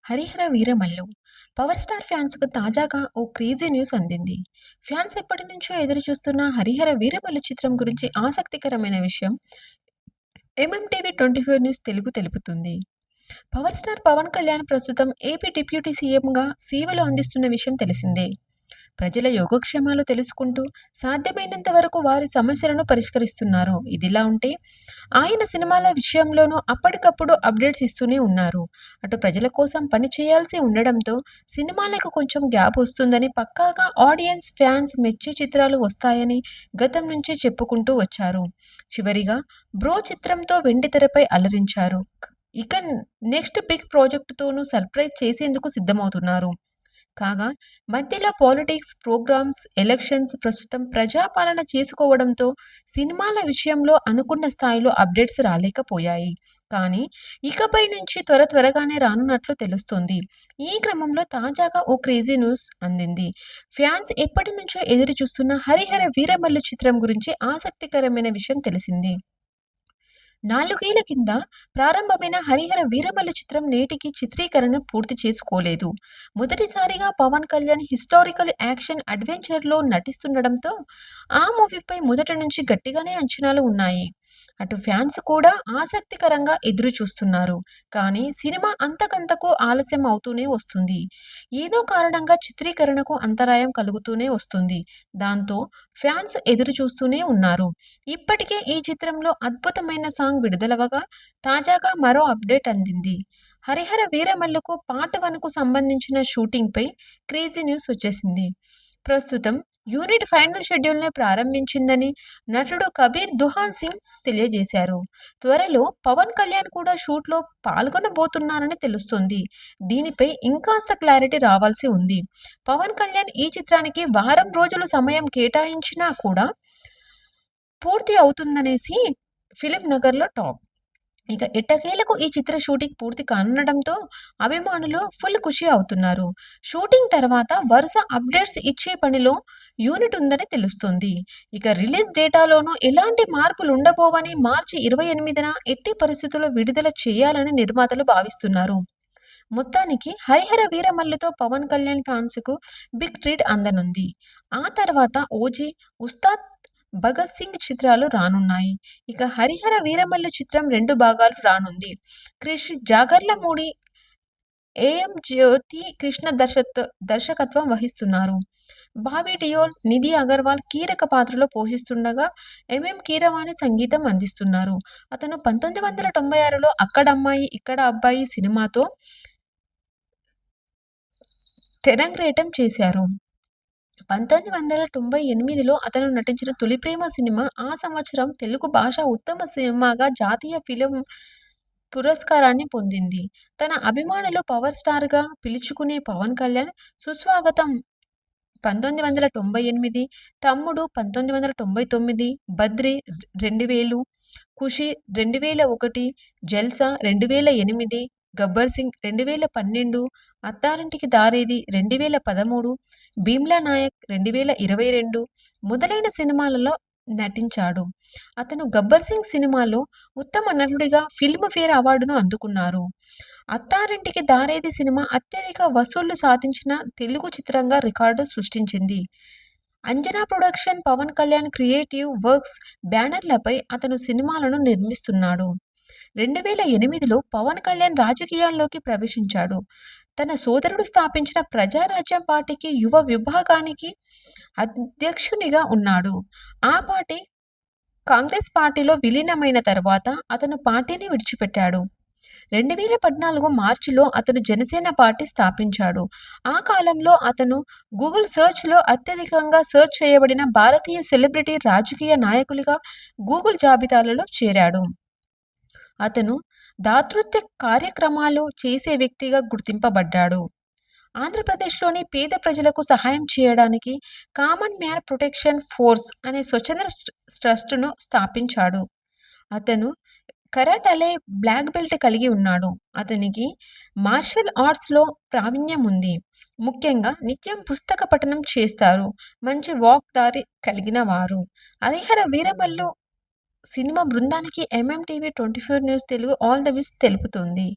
Harihara Veeramallu power star ఫ్యాన్స్‌కు తాజాగా ఓ crazy news అందింది. Fans ఎప్పటినుంచో ఎదురు చూస్తున్న 'హరిహర వీరమల్లు' చిత్రం గురించి ఆసక్తికరమైన విషయం ఎంఎంటీవీ 24 న్యూస్ తెలుగు తెలుపుతుంది. పవర్ స్టార్ పవన్ కళ్యాణ్ ప్రస్తుతం ఏపీ డిప్యూటీ సీఎంగా సేవలు అందిస్తున్న విషయం తెలిసిందే. ప్రజల యోగక్షేమాలు తెలుసుకుంటూ సాధ్యమైనంత వరకు వారి సమస్యలను పరిష్కరిస్తున్నారు. ఇదిలా ఉంటే ఆయన సినిమాల విషయంలోనూ అప్పటికప్పుడు అప్డేట్స్ ఇస్తూనే ఉన్నారు. అటు ప్రజల కోసం పని చేయాల్సి ఉండడంతో సినిమాలకు కొంచెం గ్యాప్ వస్తుందని పక్కాగా ఆడియన్స్, ఫ్యాన్స్ మెచ్చే చిత్రాలు వస్తాయని గతం నుంచే చెప్పుకుంటూ వచ్చారు. చివరిగా 'బ్రో' చిత్రంతో వెండితెరపై అలరించారు. ఇక నెక్స్ట్ బిగ్ ప్రాజెక్టుతోనూ సర్ప్రైజ్ చేసేందుకు సిద్ధమవుతున్నారు. కాగా మధ్యలో పాలిటిక్స్, ప్రోగ్రామ్స్, ఎలక్షన్స్ ప్రస్తుతం ప్రజాపాలన చేసుకోవడంతో సినిమాల విషయంలో అనుకున్న స్థాయిలో అప్డేట్స్ రాలేకపోయాయి. కానీ ఇకపై నుంచి త్వరగానే రానున్నట్లు తెలుస్తోంది. ఈ క్రమంలో తాజాగా ఓ క్రేజీ న్యూస్ అందింది. ఫ్యాన్స్ ఎప్పటి నుంచో ఎదురు చూస్తున్న 'హరిహర వీరమల్లు' చిత్రం గురించి ఆసక్తికరమైన విషయం తెలిసింది. 4 ఏళ్ల కింద ప్రారంభమైన 'హరిహర వీరమల్లు' చిత్రం నేటికి చిత్రీకరణ పూర్తి చేసుకోలేదు. మొదటిసారిగా పవన్ కళ్యాణ్ హిస్టారికల్ యాక్షన్ అడ్వెంచర్‌లో నటిస్తుండడంతో ఆ మూవీపై మొదటి నుంచి గట్టిగానే అంచనాలు ఉన్నాయి. అటు ఫ్యాన్స్ కూడా ఆసక్తికరంగా ఎదురు చూస్తున్నారు. కానీ సినిమా అంతకంతకు ఆలస్యం అవుతూనే వస్తుంది. ఏదో కారణంగా చిత్రీకరణకు అంతరాయం కలుగుతూనే వస్తుంది. దాంతో ఫ్యాన్స్ ఎదురు చూస్తూనే ఉన్నారు. ఇప్పటికే ఈ చిత్రంలో అద్భుతమైన సాంగ్ విడుదలవగా తాజాగా మరో అప్డేట్ అందింది. 'హరిహర వీరమల్లు'కు పార్ట్ 1కు సంబంధించిన షూటింగ్‌పై క్రేజీ న్యూస్ వచ్చేసింది. ప్రస్తుతం యూనిట్ ఫైనల్ షెడ్యూల్‌ని ప్రారంభించిందని నటుడు కబీర్ దుహాన్ సింగ్ తెలియజేశారు. త్వరలో పవన్ కళ్యాణ్ కూడా షూట్‌లో పాల్గొనబోతున్నారని తెలుస్తోంది. దీనిపై ఇంకాస్త క్లారిటీ రావాల్సి ఉంది. పవన్ కళ్యాణ్ ఈ చిత్రానికి వారం రోజులు సమయం కేటాయించినా కూడా పూర్తి అవుతుందనేసి ఫిల్మ్ నగర్‌లో టాక్. ఇక ఎట్టకేలకు ఈ చిత్ర షూటింగ్ పూర్తి కానుండడంతో అభిమానులు ఫుల్ ఖుషి అవుతున్నారు. షూటింగ్ తర్వాత వరుస అప్డేట్స్ ఇచ్చే పనిలో యూనిట్ ఉందని తెలుస్తోంది. ఇక రిలీజ్ డేటాలోనూ ఎలాంటి మార్పులుండబోవని మార్చి 28న ఎట్టి పరిస్థితుల్లో విడుదల చేయాలని నిర్మాతలు భావిస్తున్నారు. మొత్తానికి 'హరిహర వీరమల్లు'తో పవన్ కళ్యాణ్ ఫ్యాన్స్‌కు బిగ్ ట్రీట్ అందనుంది. ఆ తర్వాత 'ఓజీ', 'ఉస్తాద్ భగత్ సింగ్' చిత్రాలు రానున్నాయి. ఇక 'హరిహర వీరమల్లు' చిత్రం 2 భాగాలు రానుంది. క్రిష్ జాగర్లమూడి, ఏఎం జ్యోతి కృష్ణ దర్శకత్వం వహిస్తున్నారు. బాబీ డియోల్, నిధి అగర్వాల్ కీలక పాత్రలో పోషిస్తుండగా ఎంఎం కీరవాణి సంగీతం అందిస్తున్నారు. అతను 1996లో 'అక్కడమ్మాయి ఇక్కడ అబ్బాయి' సినిమాతో తెరంగేట్రం చేశారు. 1998లో అతను నటించిన 'తొలి ప్రేమ' సినిమా ఆ సంవత్సరం తెలుగు భాష ఉత్తమ సినిమాగా జాతీయ ఫిల్మ్ పురస్కారాన్ని పొందింది. తన అభిమానులు పవర్ స్టార్‌గా పిలుచుకునే పవన్ కళ్యాణ్ 'సుస్వాగతం' 1998, 'తమ్ముడు' 1999, 'బద్రి' 2000, 'ఖుషి' 2001, 'జల్సా' 2008, 'గబ్బర్ సింగ్' 2012, 'అత్తారింటికి దారేది' 2013, 'భీమ్లా నాయక్' 2022 మొదలైన సినిమాలలో నటించాడు. అతను 'గబ్బర్ సింగ్' సినిమాలో ఉత్తమ నటుడిగా ఫిల్మ్‌ఫేర్ అవార్డును అందుకున్నారు. 'అత్తారింటికి దారేది' సినిమా అత్యధిక వసూళ్లు సాధించిన తెలుగు చిత్రంగా రికార్డు సృష్టించింది. Anjana production, Pawan Kalyan creative works బ్యానర్లపై అతను సినిమాలను నిర్మిస్తున్నాడు. 2008లో పవన్ కళ్యాణ్ రాజకీయాల్లోకి ప్రవేశించాడు. తన సోదరుడు స్థాపించిన ప్రజారాజ్యం పార్టీకి యువ విభాగానికి అధ్యక్షునిగా ఉన్నాడు. ఆ పార్టీ కాంగ్రెస్ పార్టీలో విలీనమైన తర్వాత అతను పార్టీని విడిచిపెట్టాడు. 2014 మార్చిలో అతను జనసేన పార్టీ స్థాపించాడు. ఆ కాలంలో అతను గూగుల్ సెర్చ్‌లో అత్యధికంగా సెర్చ్ చేయబడిన భారతీయ సెలబ్రిటీ రాజకీయ నాయకులుగా గూగుల్ జాబితాలో చేరాడు. అతను దాతృత్వ కార్యక్రమాలు చేసే వ్యక్తిగా గుర్తింపబడ్డాడు. ఆంధ్రప్రదేశ్‌లోని పేద ప్రజలకు సహాయం చేయడానికి కామన్ మ్యాన్ ప్రొటెక్షన్ ఫోర్స్ అనే స్వచ్ఛంద ట్రస్ట్‌ను స్థాపించాడు. అతను కరాటేలో బ్లాక్ బెల్ట్ కలిగి ఉన్నాడు. అతనికి మార్షల్ ఆర్ట్స్‌లో ప్రావీణ్యం ఉంది. ముఖ్యంగా నిత్యం పుస్తక పఠనం చేస్తారు. మంచి వాక్‌దారి కలిగిన వారు. 'హరిహర వీరమల్లు' సినిమా బృందానికి MMTV 24 news Telugu all the best తెలుపుతోంది.